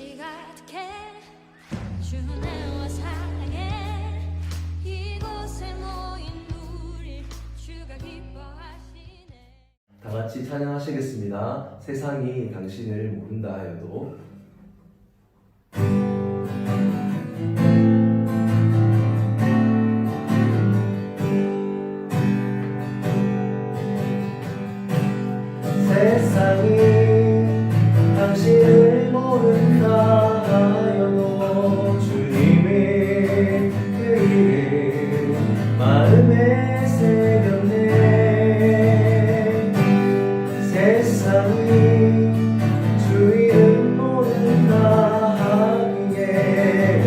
빛이 가득해 주내와 사랑해 이곳에 모인 우리 주가 기뻐하시네. 다 같이 찬양하시겠습니다. 세상이 당신을 모른다 하여도. 세상이 당신을 모른다 하여도 주님의 그 이름 마음에 새겼네. 세상이 주 이름 모른다 하기에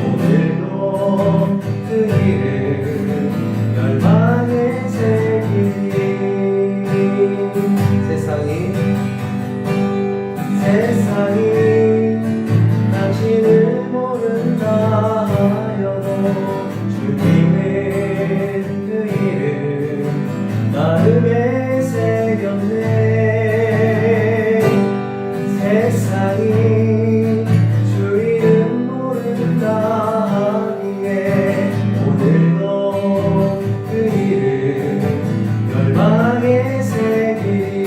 오늘도 그 이름 열망에 새기니. 세상이 당신을 모른다 하여도 주님의 그 이름 마음에 새겼네. 세상이 주 이름 모른다 하기에 오늘도 그 이름 열망에 새기니.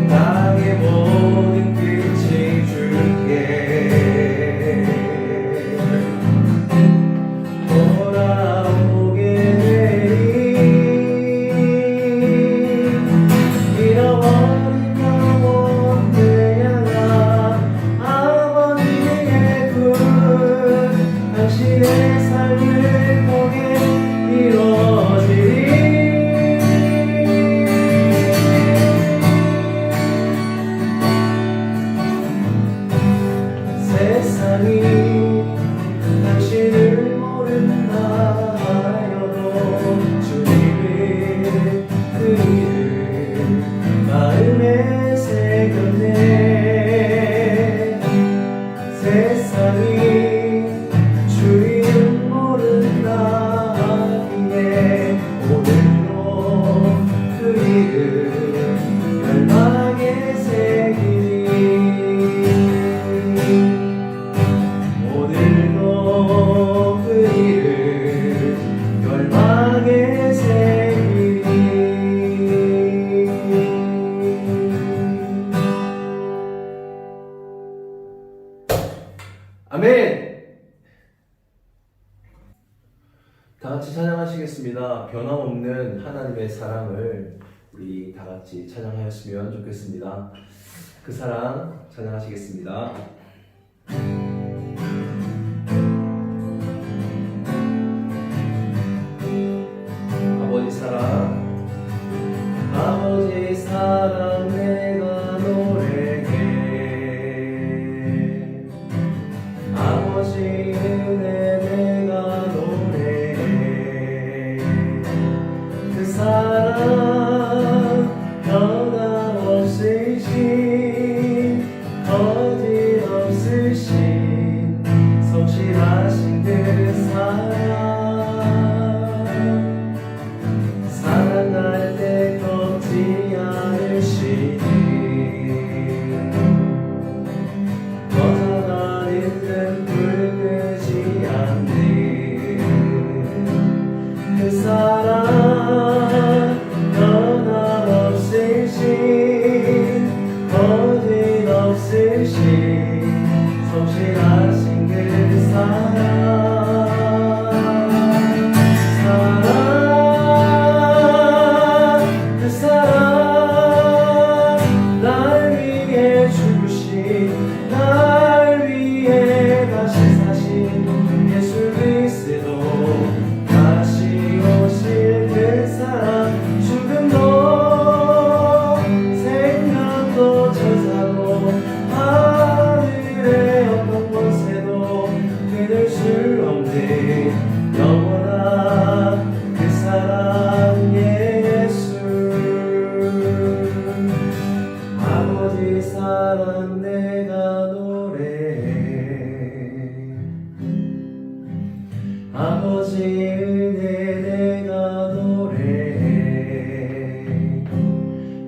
땅의 모든 끝이 줄게 돌아오게 되리. 잃어버린 영혼들 향한 아버지의 분 당신의 삶을 통해 이루어지리. 세상이 당신을 모른다 하여도 주님의 그 이름 마음에 새겼네. 세상이 주 이름 모른다 하기에 오늘도 그 이름 열망에 새기니. 오늘도 그 이름 열망에 새기니. 아멘. 다 같이 찬양하시겠습니다. 변함없는 하나님의 사랑을 우리 다 같이 찬양하였으면 좋겠습니다. 그 사랑 찬양하시겠습니다. 아버지 사랑, 아버지 사랑 내가 노래해. 아버지 은혜 내가 노래해. 그 사랑 변함없으신 거짓없으신 성실하신 그 사랑 사랑할 때 꺾지 않으시니 꺼져가는 등불 끄지 않는 그 사랑 변함없으신 거짓없으신 성실하신 그 사랑 그 사랑 날 위해 죽으신 날 위해 다시 사신 예수 그리스도 다시 오실 그 사랑 죽음도 생명도 천사도 하늘의 어떤 곳에도 끊을 수 없는 영원한 그 사랑 예수. 아버지 사랑 내가 노래해. 아버지 은혜 내가 노래해.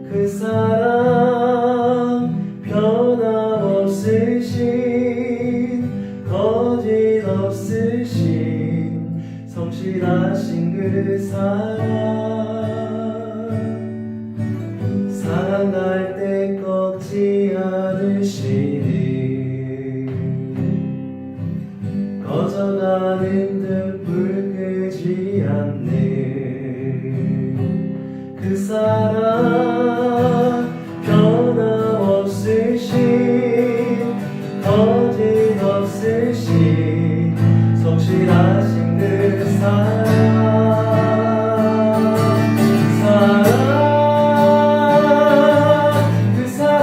그 사랑 성실하신 그 사랑 날 때 꺾지 않으시니 꺼져가는 듯 불 끄지 않네 그 사랑 변함없으신 거짓없으신 성실하신 그 그 사랑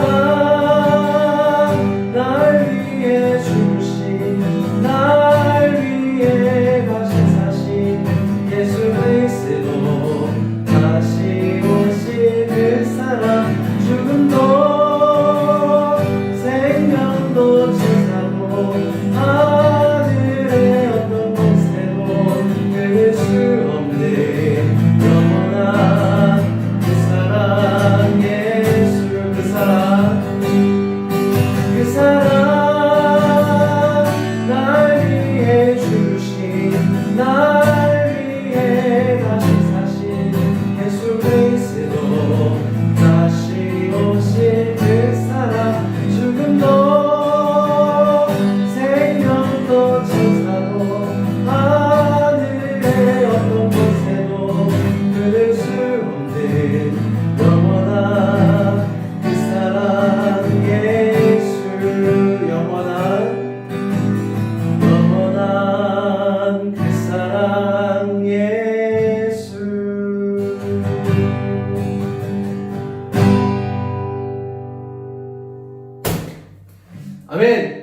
날 위해 주신 날 위해 다시 사신 예수 그리스도 다시 오실 그 사랑 죽음도 생명도 천사도 하늘의 어떤 곳에도 끊을 수 없는 영원한 그 사랑 예수 그 사랑 날 위해 주신 날 위해 다시 사신 예수 그리스도 다시 오실 그 사랑 죽음도 생명도 천사도 하늘의 어떤 곳에도 끊을 수 없는 영원한 그 사랑 예수 영원한 그 사랑 예수 아멘.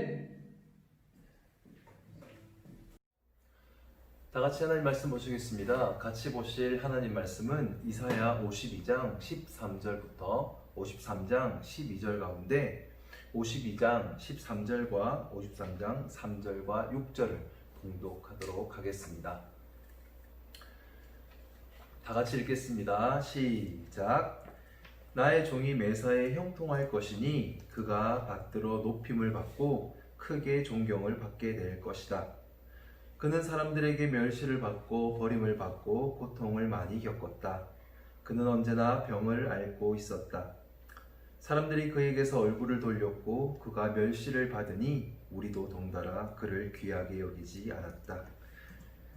다 같이 하나님 말씀 보시겠습니다. 같이 보실 하나님 말씀은 이사야 52장 13절부터 53장 12절 가운데 52장 13절과 53장 3절과 6절을 봉독하도록 하겠습니다. 다 같이 읽겠습니다. 시작. 나의 종이 매사에 형통할 것이니 그가 받들어 높임을 받고 크게 존경을 받게 될 것이다. 그는 사람들에게 멸시를 받고 버림을 받고 고통을 많이 겪었다. 그는 언제나 병을 앓고 있었다. 사람들이 그에게서 얼굴을 돌렸고 그가 멸시를 받으니 우리도 동달아 그를 귀하게 여기지 않았다.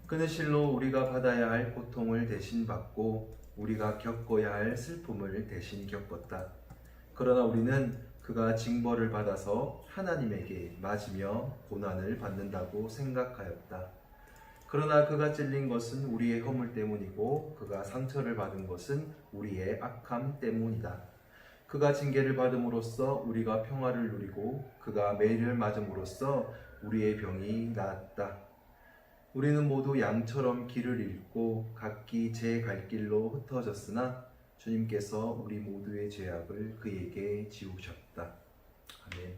그는 실로 우리가 받아야 할 고통을 대신 받고 우리가 겪어야 할 슬픔을 대신 겪었다. 그러나 우리는 그가 징벌을 받아서 하나님에게 맞으며 고난을 받는다고 생각하였다. 그러나 그가 찔린 것은 우리의 허물 때문이고 그가 상처를 받은 것은 우리의 악함 때문이다. 그가 징계를 받음으로써 우리가 평화를 누리고 그가 매를 맞음으로써 우리의 병이 나았다. 우리는 모두 양처럼 길을 잃고 각기 제 갈 길로 흩어졌으나 주님께서 우리 모두의 죄악을 그에게 지우셨다. 아멘.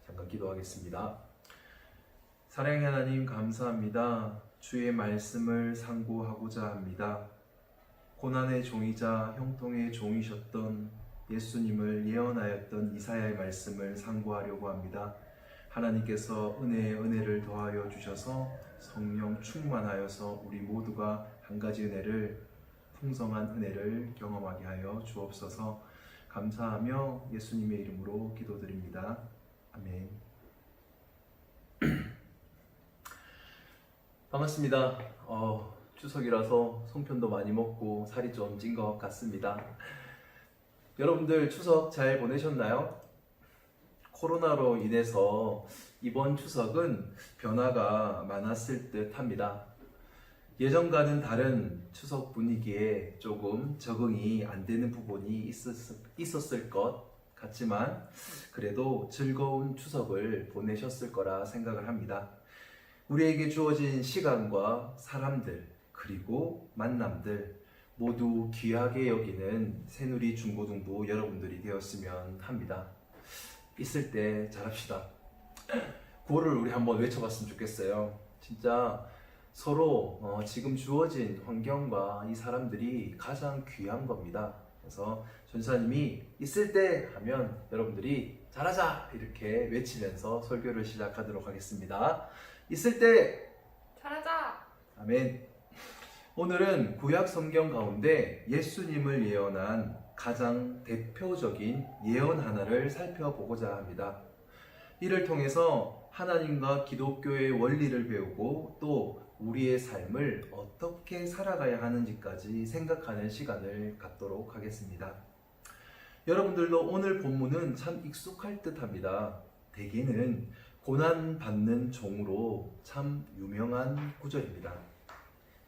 잠깐 기도하겠습니다. 사랑의 하나님 감사합니다. 주의 말씀을 상고하고자 합니다. 고난의 종이자 형통의 종이셨던 예수님을 예언하였던 이사야의 말씀을 상고하려고 합니다. 하나님께서 은혜에 은혜를 더하여 주셔서 성령 충만하여서 우리 모두가 한 가지 은혜를 풍성한 은혜를 경험하게 하여 주옵소서. 감사하며 예수님의 이름으로 기도드립니다. 아멘. 반갑습니다. 추석이라서 송편도 많이 먹고 살이 좀 찐 것 같습니다. 여러분들 추석 잘 보내셨나요? 코로나로 인해서 이번 추석은 변화가 많았을 듯 합니다. 예전과는 다른 추석 분위기에 조금 적응이 안 되는 부분이 있었을 것 같지만 그래도 즐거운 추석을 보내셨을 거라 생각을 합니다. 우리에게 주어진 시간과 사람들 그리고 만남들 모두 귀하게 여기는 새누리 중고등부 여러분들이 되었으면 합니다. 있을 때 잘합시다. 구호를 우리 한번 외쳐봤으면 좋겠어요. 진짜 서로 지금 주어진 환경과 이 사람들이 가장 귀한 겁니다. 그래서 전사님이 있을 때 하면 여러분들이 잘하자 이렇게 외치면서 설교를 시작하도록 하겠습니다. 있을 때 잘하자. 아멘. 오늘은 구약 성경 가운데 예수님을 예언한 가장 대표적인 예언 하나를 살펴보고자 합니다. 이를 통해서 하나님과 기독교의 원리를 배우고 또 우리의 삶을 어떻게 살아가야 하는지까지 생각하는 시간을 갖도록 하겠습니다. 여러분들도 오늘 본문은 참 익숙할 듯 합니다. 대개는 고난받는 종으로 참 유명한 구절입니다.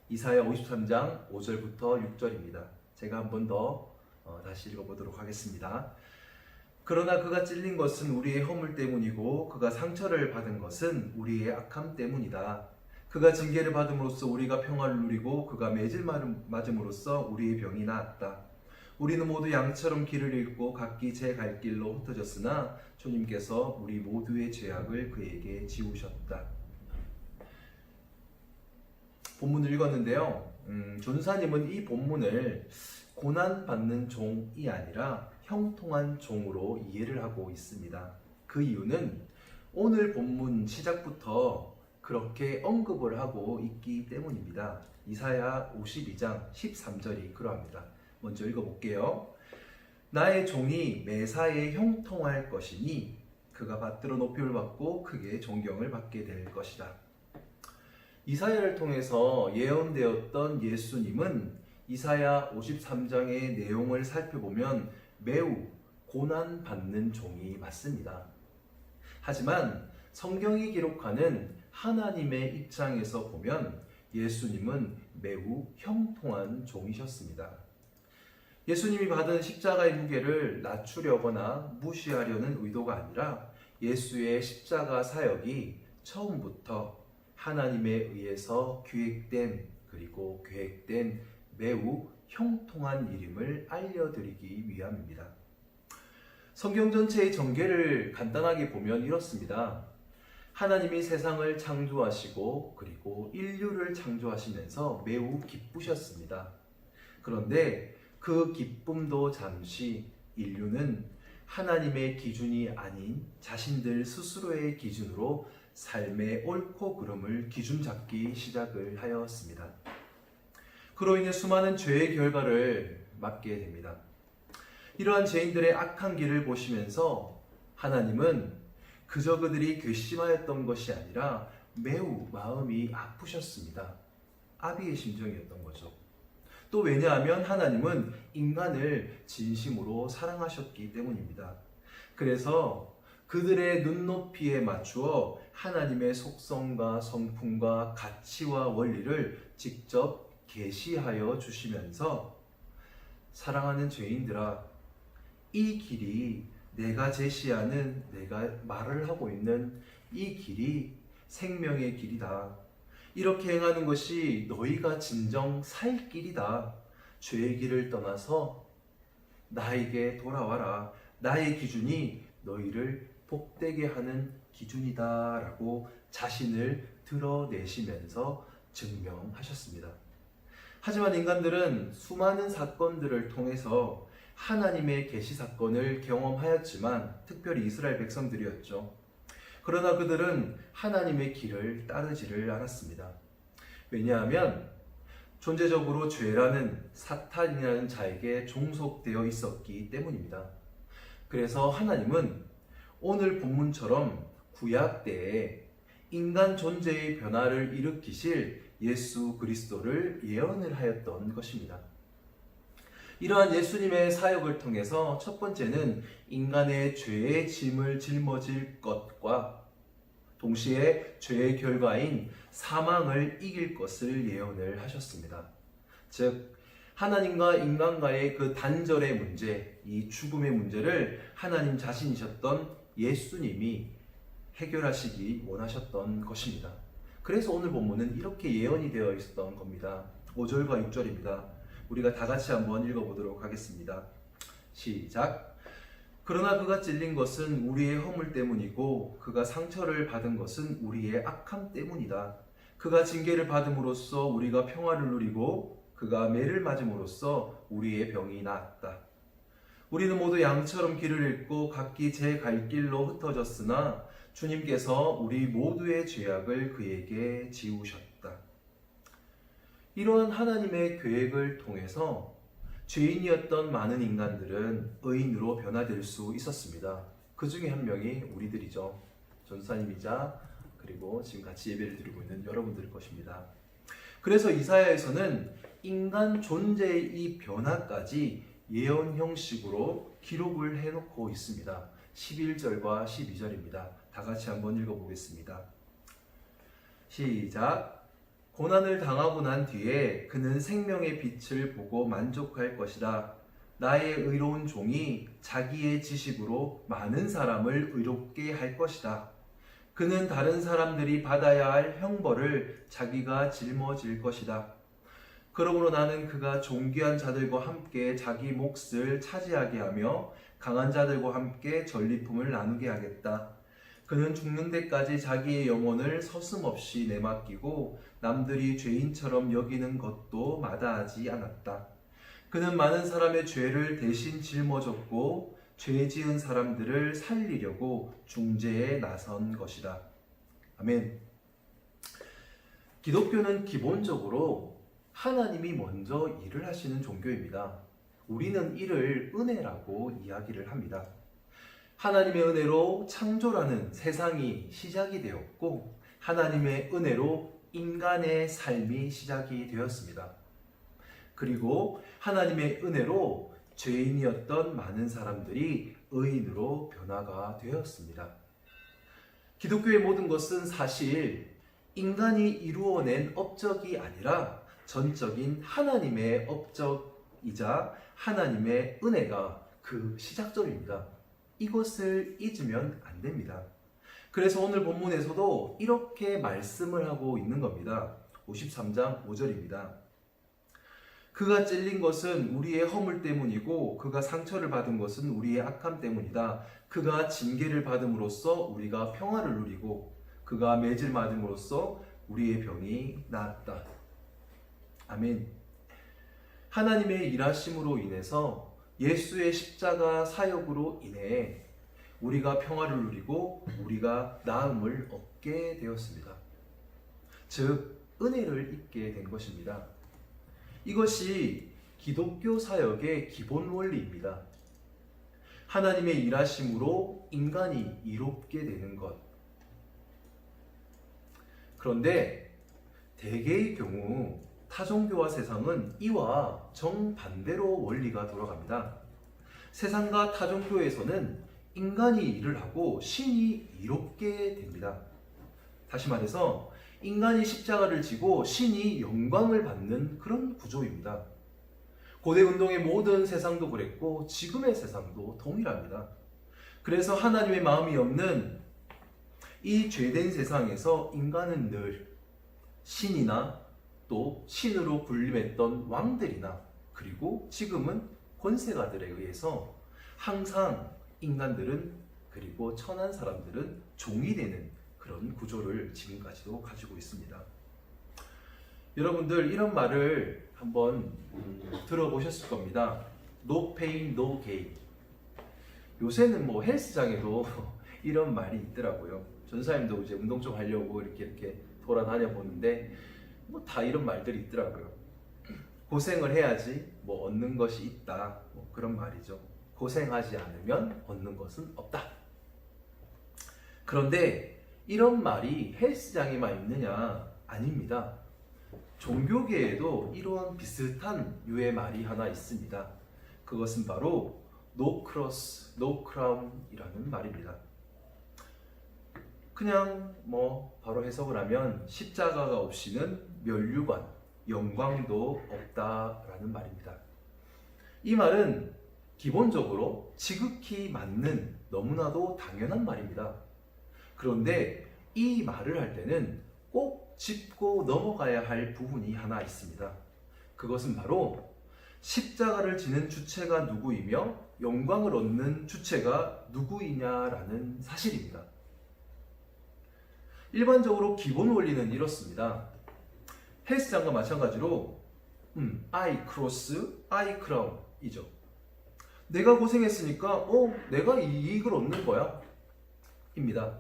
이사야 53장 5절부터 6절입니다. 제가 한 번 더 다시 읽어보도록 하겠습니다. 그러나 그가 찔린 것은 우리의 허물 때문이고 그가 상처를 받은 것은 우리의 악함 때문이다. 그가 징계를 받음으로써 우리가 평화를 누리고 그가 매질 맞음으로써 우리의 병이 나았다. 우리는 모두 양처럼 길을 잃고 각기 제 갈 길로 흩어졌으나 주님께서 우리 모두의 죄악을 그에게 지우셨다. 본문을 읽었는데요. 존사님은 이 본문을 고난받는 종이 아니라 형통한 종으로 이해를 하고 있습니다. 그 이유는 오늘 본문 시작부터 그렇게 언급을 하고 있기 때문입니다. 이사야 52장 13절이 그러합니다. 먼저 읽어볼게요. 나의 종이 매사에 형통할 것이니 그가 받들어 높임을 받고 크게 존경을 받게 될 것이다. 이사야를 통해서 예언되었던 예수님은 이사야 53장의 내용을 살펴보면 매우 고난받는 종이 맞습니다. 하지만 성경이 기록하는 하나님의 입장에서 보면 예수님은 매우 형통한 종이셨습니다. 예수님이 받은 십자가의 무게를 낮추려거나 무시하려는 의도가 아니라 예수의 십자가 사역이 처음부터 하나님에 의해서 기획된 그리고 계획된 매우 형통한 일임을 알려드리기 위함입니다. 성경 전체의 전개를 간단하게 보면 이렇습니다. 하나님이 세상을 창조하시고 그리고 인류를 창조하시면서 매우 기쁘셨습니다. 그런데 그 기쁨도 잠시 인류는 하나님의 기준이 아닌 자신들 스스로의 기준으로 삶의 옳고 그름을 기준 잡기 시작을 하였습니다. 그로 인해 수많은 죄의 결과를 맞게 됩니다. 이러한 죄인들의 악한 길을 보시면서 하나님은 그저 그들이 괘씸하였던 것이 아니라 매우 마음이 아프셨습니다. 아비의 심정이었던 거죠. 또 왜냐하면 하나님은 인간을 진심으로 사랑하셨기 때문입니다. 그래서 그들의 눈높이에 맞추어 하나님의 속성과 성품과 가치와 원리를 직접 계시하여 주시면서 사랑하는 죄인들아, 이 길이 내가 제시하는, 내가 말을 하고 있는 이 길이 생명의 길이다. 이렇게 행하는 것이 너희가 진정 살 길이다. 죄의 길을 떠나서 나에게 돌아와라. 나의 기준이 너희를 복되게 하는 기준이다 라고 자신을 드러내시면서 증명하셨습니다. 하지만 인간들은 수많은 사건들을 통해서 하나님의 계시 사건을 경험하였지만 특별히 이스라엘 백성들이었죠. 그러나 그들은 하나님의 길을 따르지를 않았습니다. 왜냐하면 존재적으로 죄라는 사탄이라는 자에게 종속되어 있었기 때문입니다. 그래서 하나님은 오늘 본문처럼 구약 때에 인간 존재의 변화를 일으키실 예수 그리스도를 예언을 하였던 것입니다. 이러한 예수님의 사역을 통해서 첫 번째는 인간의 죄의 짐을 짊어질 것과 동시에 죄의 결과인 사망을 이길 것을 예언을 하셨습니다. 즉 하나님과 인간과의 그 단절의 문제, 이 죽음의 문제를 하나님 자신이셨던 예수님이 해결하시기 원하셨던 것입니다. 그래서 오늘 본문은 이렇게 예언이 되어 있었던 겁니다. 5절과 6절입니다. 우리가 다 같이 한번 읽어보도록 하겠습니다. 시작. 그러나 그가 찔린 것은 우리의 허물 때문이고 그가 상처를 받은 것은 우리의 악함 때문이다. 그가 징계를 받음으로써 우리가 평화를 누리고 그가 매를 맞음으로써 우리의 병이 나았다. 우리는 모두 양처럼 길을 잃고 각기 제 갈 길로 흩어졌으나 주님께서 우리 모두의 죄악을 그에게 지우셨다. 이러한 하나님의 계획을 통해서 죄인이었던 많은 인간들은 의인으로 변화될 수 있었습니다. 그 중에 한 명이 우리들이죠. 전사님이자 그리고 지금 같이 예배를 드리고 있는 여러분들일 것입니다. 그래서 이사야에서는 인간 존재의 이 변화까지 예언 형식으로 기록을 해놓고 있습니다. 11절과 12절입니다. 다 같이 한번 읽어보겠습니다. 시작. 고난을 당하고 난 뒤에 그는 생명의 빛을 보고 만족할 것이다. 나의 의로운 종이 자기의 지식으로 많은 사람을 의롭게 할 것이다. 그는 다른 사람들이 받아야 할 형벌을 자기가 짊어질 것이다. 그러므로 나는 그가 존귀한 자들과 함께 자기 몫을 차지하게 하며 강한 자들과 함께 전리품을 나누게 하겠다. 그는 죽는 데까지 자기의 영혼을 서슴없이 내맡기고 남들이 죄인처럼 여기는 것도 마다하지 않았다. 그는 많은 사람의 죄를 대신 짊어졌고 죄 지은 사람들을 살리려고 중재에 나선 것이다. 아멘. 기독교는 기본적으로 하나님이 먼저 일을 하시는 종교입니다. 우리는 이를 은혜라고 이야기를 합니다. 하나님의 은혜로 창조라는 세상이 시작이 되었고 하나님의 은혜로 인간의 삶이 시작이 되었습니다. 그리고 하나님의 은혜로 죄인이었던 많은 사람들이 의인으로 변화가 되었습니다. 기독교의 모든 것은 사실 인간이 이루어낸 업적이 아니라 전적인 하나님의 업적이자 하나님의 은혜가 그 시작점입니다. 이것을 잊으면 안 됩니다. 그래서 오늘 본문에서도 이렇게 말씀을 하고 있는 겁니다. 53장 5절입니다. 그가 찔린 것은 우리의 허물 때문이고 그가 상처를 받은 것은 우리의 악함 때문이다. 그가 징계를 받음으로써 우리가 평화를 누리고 그가 매질 맞음으로써 우리의 병이 나았다. 아멘. 하나님의 일하심으로 인해서 예수의 십자가 사역으로 인해 우리가 평화를 누리고 우리가 나음을 얻게 되었습니다. 즉 은혜를 입게 된 것입니다. 이것이 기독교 사역의 기본 원리입니다. 하나님의 일하심으로 인간이 이롭게 되는 것. 그런데 대개의 경우 타종교와 세상은 이와 정반대로 원리가 돌아갑니다. 세상과 타종교에서는 인간이 일을 하고 신이 이롭게 됩니다. 다시 말해서 인간이 십자가를 지고 신이 영광을 받는 그런 구조입니다. 고대 운동의 모든 세상도 그랬고 지금의 세상도 동일합니다. 그래서 하나님의 마음이 없는 이 죄된 세상에서 인간은 늘 신이나 또 신으로 군림했던 왕들이나 그리고 지금은 권세가들에 의해서 항상 인간들은 그리고 천한 사람들은 종이 되는 그런 구조를 지금까지도 가지고 있습니다. 여러분들 이런 말을 한번 들어보셨을 겁니다. No pain, no gain. 요새는 뭐 헬스장에도 이런 말이 있더라고요. 전사님도 이제 운동 좀 하려고 이렇게 돌아다녀 보는데 뭐 다 이런 말들이 있더라고요. 고생을 해야지 뭐 얻는 것이 있다. 뭐 그런 말이죠. 고생하지 않으면 얻는 것은 없다. 그런데 이런 말이 헬스장에만 있느냐? 아닙니다. 종교계에도 이런 비슷한 유의 말이 하나 있습니다. 그것은 바로 No cross, no crown 이라는 말입니다. 그냥 뭐 바로 해석을 하면 십자가가 없이는 면류관, 영광도 없다라는 말입니다. 이 말은 기본적으로 지극히 맞는 너무나도 당연한 말입니다. 그런데 이 말을 할 때는 꼭 짚고 넘어가야 할 부분이 하나 있습니다. 그것은 바로 십자가를 지는 주체가 누구이며 영광을 얻는 주체가 누구이냐라는 사실입니다. 일반적으로 기본 원리는 이렇습니다. 헬스장과 마찬가지로 I cross, I crown 이죠. 내가 고생했으니까 내가 이익을 얻는 거야 입니다.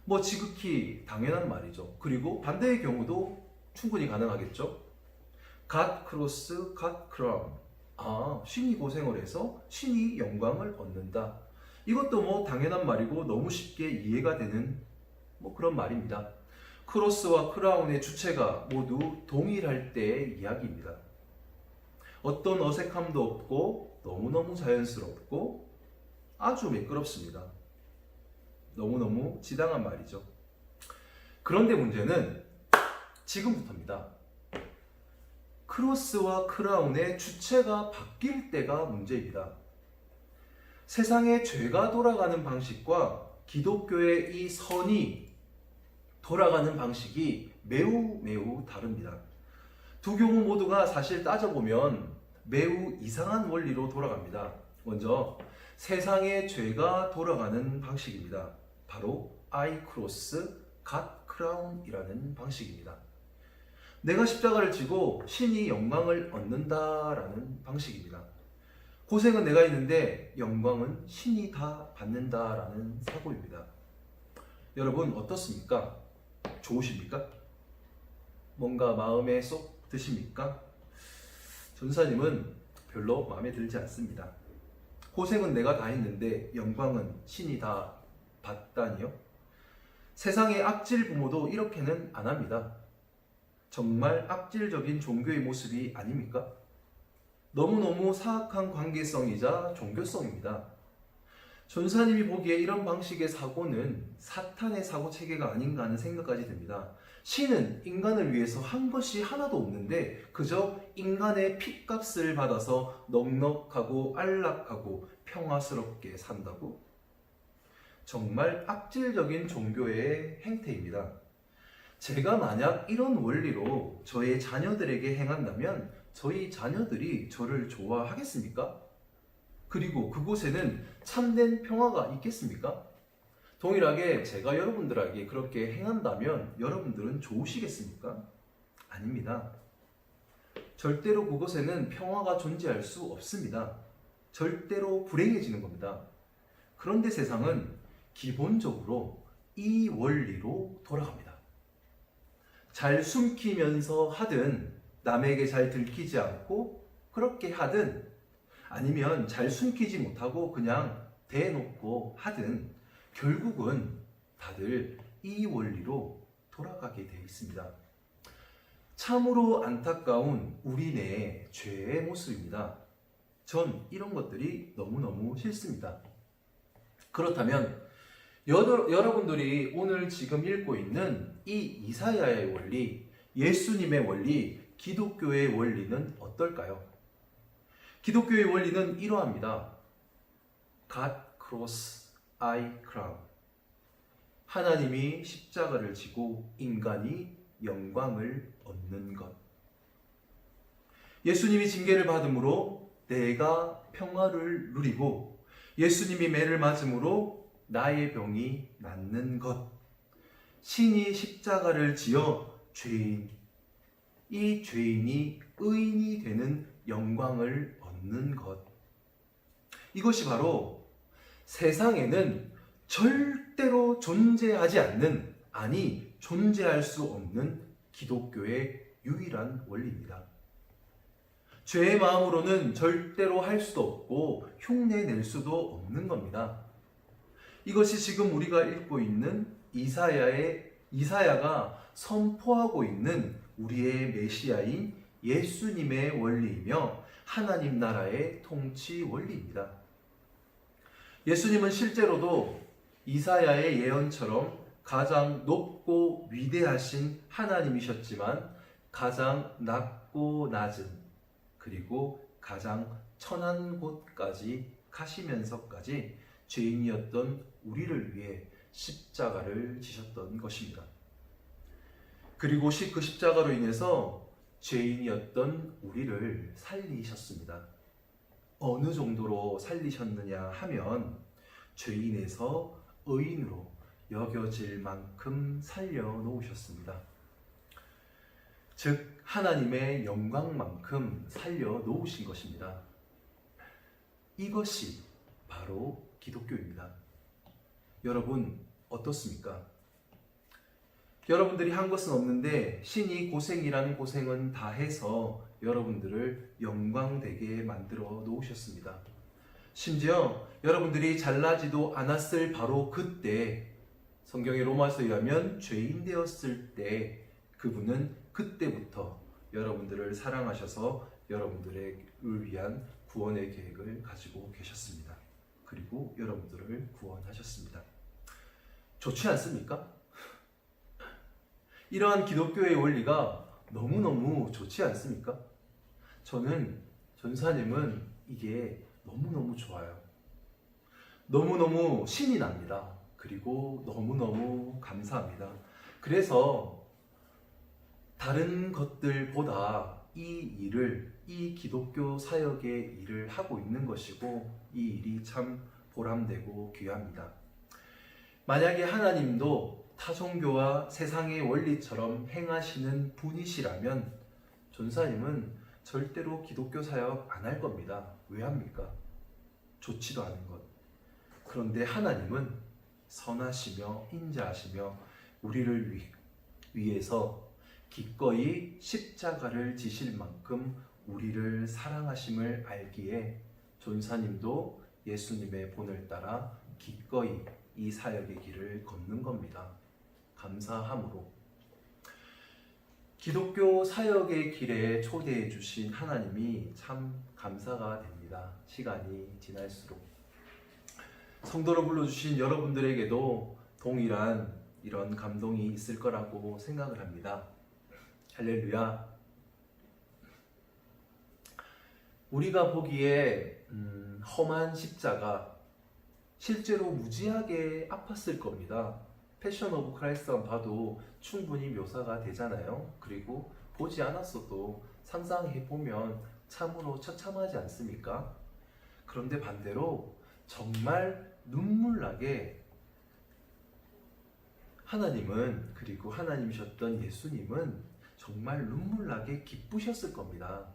뭐 지극히 당연한 말이죠. 그리고 반대의 경우도 충분히 가능하겠죠. 갓 크로스 갓 크라운. 신이 고생을 해서 신이 영광을 얻는다. 이것도 뭐 당연한 말이고 너무 쉽게 이해가 되는 뭐 그런 말입니다. 크로스와 크라운의 주체가 모두 동일할 때의 이야기입니다. 어떤 어색함도 없고 너무너무 자연스럽고 아주 매끄럽습니다. 너무너무 지당한 말이죠. 그런데 문제는 지금부터입니다. 크로스와 크라운의 주체가 바뀔 때가 문제입니다. 세상의 죄가 돌아가는 방식과 기독교의 이 선이 돌아가는 방식이 매우 다릅니다. 두 경우 모두가 사실 따져보면 매우 이상한 원리로 돌아갑니다. 먼저 세상의 죄가 돌아가는 방식입니다. 바로 I cross, God crown이라는 방식입니다. 내가 십자가를 지고 신이 영광을 얻는다라는 방식입니다. 고생은 내가 있는데 영광은 신이 다 받는다라는 사고입니다. 여러분 어떻습니까? 좋으십니까? 뭔가 마음에 쏙 드십니까? 전사님은 별로 마음에 들지 않습니다. 고생은 내가 다 했는데 영광은 신이 다 받다니요? 세상의 악질 부모도 이렇게는 안 합니다. 정말 악질적인 종교의 모습이 아닙니까? 너무너무 사악한 관계성이자 종교성입니다. 전사님이 보기에 이런 방식의 사고는 사탄의 사고 체계가 아닌가 하는 생각까지 듭니다. 신은 인간을 위해서 한 것이 하나도 없는데 그저 인간의 핏값을 받아서 넉넉하고 안락하고 평화스럽게 산다고? 정말 악질적인 종교의 행태입니다. 제가 만약 이런 원리로 저의 자녀들에게 행한다면 저희 자녀들이 저를 좋아하겠습니까? 그리고 그곳에는 참된 평화가 있겠습니까? 동일하게 제가 여러분들에게 그렇게 행한다면 여러분들은 좋으시겠습니까? 아닙니다. 절대로 그곳에는 평화가 존재할 수 없습니다. 절대로 불행해지는 겁니다. 그런데 세상은 기본적으로 이 원리로 돌아갑니다. 잘 숨기면서 하든 남에게 잘 들키지 않고 그렇게 하든 아니면 잘 숨기지 못하고 그냥 대놓고 하든 결국은 다들 이 원리로 돌아가게 되어 있습니다. 참으로 안타까운 우리네의 죄의 모습입니다. 전 이런 것들이 너무너무 싫습니다. 그렇다면 여러분들이 오늘 지금 읽고 있는 이 이사야의 원리, 예수님의 원리, 기독교의 원리는 어떨까요? 기독교의 원리는 이러합니다. God cross, I crown. 하나님이 십자가를 지고 인간이 영광을 얻는 것. 예수님이 징계를 받음으로 내가 평화를 누리고 예수님이 매를 맞음으로 나의 병이 낫는 것. 신이 십자가를 지어 이 죄인이 의인이 되는 영광을 얻는 것. 이것이 바로 세상에는 절대로 존재하지 않는, 아니 존재할 수 없는 기독교의 유일한 원리입니다. 죄의 마음으로는 절대로 할 수도 없고 흉내낼 수도 없는 겁니다. 이것이 지금 우리가 읽고 있는 이사야가 선포하고 있는 우리의 메시아인 예수님의 원리이며 하나님 나라의 통치 원리입니다. 예수님은 실제로도 이사야의 예언처럼 가장 높고 위대하신 하나님이셨지만 가장 낮고 낮은 그리고 가장 천한 곳까지 가시면서까지 죄인이었던 우리를 위해 십자가를 지셨던 것입니다. 그리고 그 십자가로 인해서 죄인이었던 우리를 살리셨습니다. 어느 정도로 살리셨느냐 하면 죄인에서 의인으로 여겨질 만큼 살려놓으셨습니다. 즉 하나님의 영광만큼 살려놓으신 것입니다. 이것이 바로 기독교입니다. 여러분 어떻습니까? 여러분들이 한 것은 없는데 신이 고생이라는 고생은 다 해서 여러분들을 영광되게 만들어 놓으셨습니다. 심지어 여러분들이 잘나지도 않았을 바로 그때, 성경의 로마서에 의하면 죄인 되었을 때 그분은 그때부터 여러분들을 사랑하셔서 여러분들을 위한 구원의 계획을 가지고 계셨습니다. 그리고 여러분들을 구원하셨습니다. 좋지 않습니까? 이러한 기독교의 원리가 너무너무 좋지 않습니까? 저는 전사님은 이게 너무너무 좋아요. 너무너무 신이 납니다. 그리고 너무너무 감사합니다. 그래서 다른 것들보다 이 기독교 사역의 일을 하고 있는 것이고, 이 일이 참 보람되고 귀합니다. 만약에 하나님도 타종교와 세상의 원리처럼 행하시는 분이시라면 전사님은 절대로 기독교 사역 안 할 겁니다. 왜 합니까? 좋지도 않은 것. 그런데 하나님은 선하시며 인자하시며 우리를 위해서 기꺼이 십자가를 지실 만큼 우리를 사랑하심을 알기에 전사님도 예수님의 본을 따라 기꺼이 이 사역의 길을 걷는 겁니다. 감사함으로. 기독교 사역의 길에 초대해 주신 하나님이 참 감사가 됩니다. 시간이 지날수록. 성도로 불러주신 여러분들에게도 동일한 이런 감동이 있을 거라고 생각을 합니다. 할렐루야. 우리가 보기에 험한 십자가, 실제로 무지하게 아팠을 겁니다. 패션 오브 크라이스트만 봐도 충분히 묘사가 되잖아요. 그리고 보지 않았어도 상상해보면 참으로 처참하지 않습니까? 그런데 반대로 정말 눈물나게 하나님은, 그리고 하나님이셨던 예수님은 정말 눈물나게 기쁘셨을 겁니다.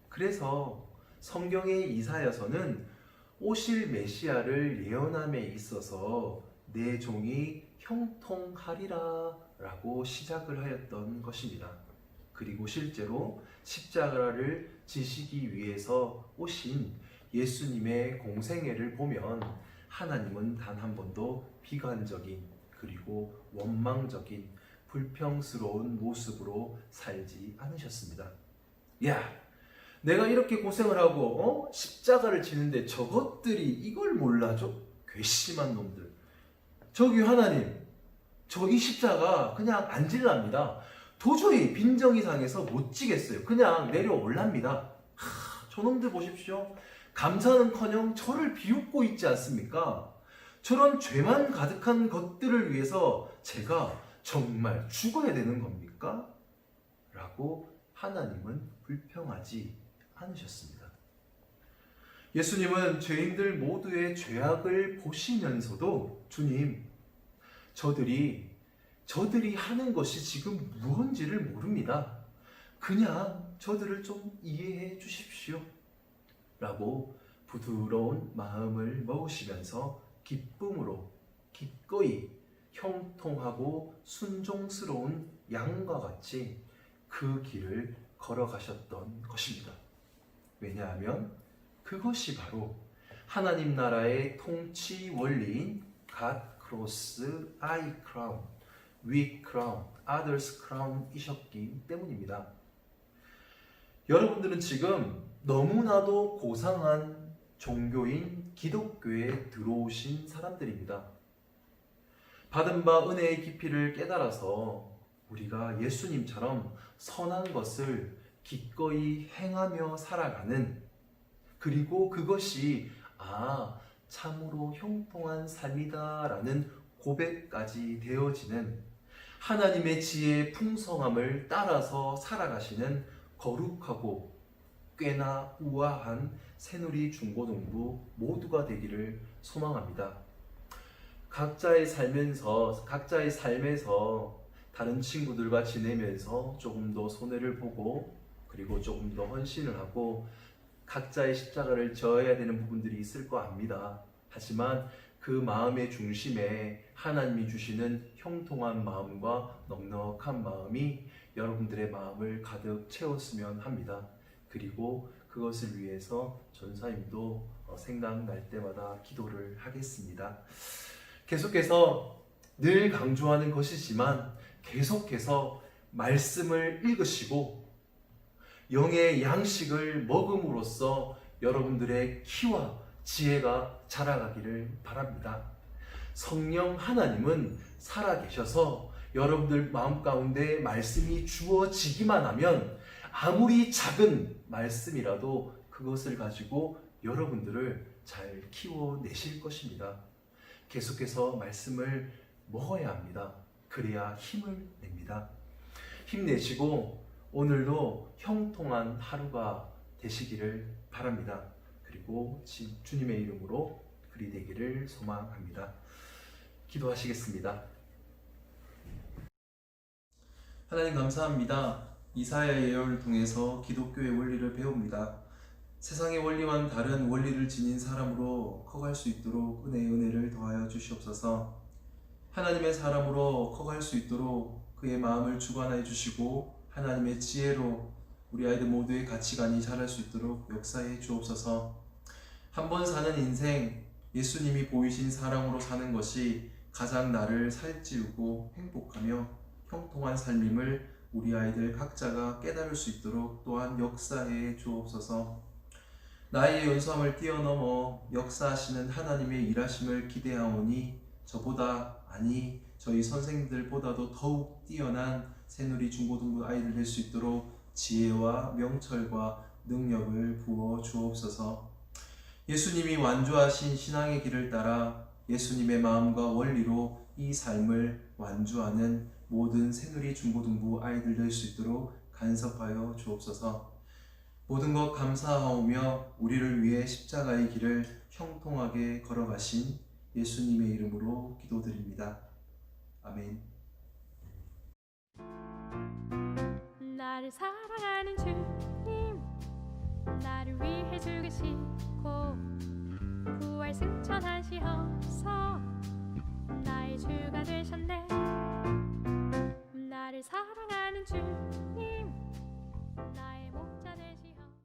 그래서 성경의 이사야서는 오실 메시아를 예언함에 있어서 내 종이 형통하리라 라고 시작을 하였던 것입니다. 그리고 실제로 십자가를 지시기 위해서 오신 예수님의 공생애를 보면 하나님은 단 한 번도 비관적인, 그리고 원망적인, 불평스러운 모습으로 살지 않으셨습니다. 야, 내가 이렇게 고생을 하고 십자가를 지는데 저것들이 이걸 몰라줘? 괘씸한 놈들. 저기 하나님, 저기 십자가 그냥 안 질랍니다. 도저히 빈정이 상해서 못 지겠어요. 그냥 내려올랍니다. 저놈들 보십시오. 감사는커녕 저를 비웃고 있지 않습니까? 저런 죄만 가득한 것들을 위해서 제가 정말 죽어야 되는 겁니까? 라고 하나님은 불평하지 않으셨습니다. 예수님은 죄인들 모두의 죄악을 보시면서도 주님, 저들이 하는 것이 지금 무언지를 모릅니다. 그냥 저들을 좀 이해해 주십시오. 라고 부드러운 마음을 먹으시면서 기쁨으로 기꺼이 형통하고 순종스러운 양과 같이 그 길을 걸어가셨던 것입니다. 왜냐하면 그것이 바로 하나님 나라의 통치 원리인 God cross, I crown, we crown, others crown 이셨기 때문입니다. 여러분들은 지금 너무나도 고상한 종교인 기독교에 들어오신 사람들입니다. 받은 바 은혜의 깊이를 깨달아서 우리가 예수님처럼 선한 것을 기꺼이 행하며 살아가는, 그리고 그것이 참으로 형통한 삶이다라는 고백까지 되어지는, 하나님의 지혜의 풍성함을 따라서 살아가시는 거룩하고 꽤나 우아한 새누리 중고등부 모두가 되기를 소망합니다. 각자의 삶에서 다른 친구들과 지내면서 조금 더 손해를 보고, 그리고 조금 더 헌신을 하고 각자의 십자가를 져야 되는 부분들이 있을 거 압니다. 하지만 그 마음의 중심에 하나님이 주시는 형통한 마음과 넉넉한 마음이 여러분들의 마음을 가득 채웠으면 합니다. 그리고 그것을 위해서 전사님도 생각날 때마다 기도를 하겠습니다. 계속해서 늘 강조하는 것이지만 계속해서 말씀을 읽으시고 영의 양식을 먹음으로써 여러분들의 키와 지혜가 자라가기를 바랍니다. 성령 하나님은 살아계셔서 여러분들 마음 가운데 말씀이 주어지기만 하면 아무리 작은 말씀이라도 그것을 가지고 여러분들을 잘 키워내실 것입니다. 계속해서 말씀을 먹어야 합니다. 그래야 힘을 냅니다. 힘내시고 오늘도 형통한 하루가 되시기를 바랍니다. 그리고 주님의 이름으로 그리 되기를 소망합니다. 기도하시겠습니다. 하나님 감사합니다. 이사야 예언을 통해서 기독교의 원리를 배웁니다. 세상의 원리와는 다른 원리를 지닌 사람으로 커갈 수 있도록 은혜를 더하여 주시옵소서. 하나님의 사람으로 커갈 수 있도록 그의 마음을 주관하여 주시고 하나님의 지혜로 우리 아이들 모두의 가치관이 자랄 수 있도록 역사해 주옵소서. 한 번 사는 인생, 예수님이 보이신 사랑으로 사는 것이 가장 나를 살찌우고 행복하며 형통한 삶임을 우리 아이들 각자가 깨달을 수 있도록 또한 역사해 주옵소서. 나의 연소함을 뛰어넘어 역사하시는 하나님의 일하심을 기대하오니 저보다, 아니 저희 선생님들보다도 더욱 뛰어난 새누리 중고등부 아이들 될 수 있도록 지혜와 명철과 능력을 부어 주옵소서. 예수님이 완주하신 신앙의 길을 따라 예수님의 마음과 원리로 이 삶을 완주하는 모든 새누리 중고등부 아이들 될 수 있도록 간섭하여 주옵소서. 모든 것 감사하오며 우리를 위해 십자가의 길을 형통하게 걸어가신 예수님의 이름으로 기도드립니다. 아멘. 나를 사랑하는 주님, 나를 위해 죽으시고 부활 승천하시어서 나의 주가 되셨네. 나를 사랑하는 주님,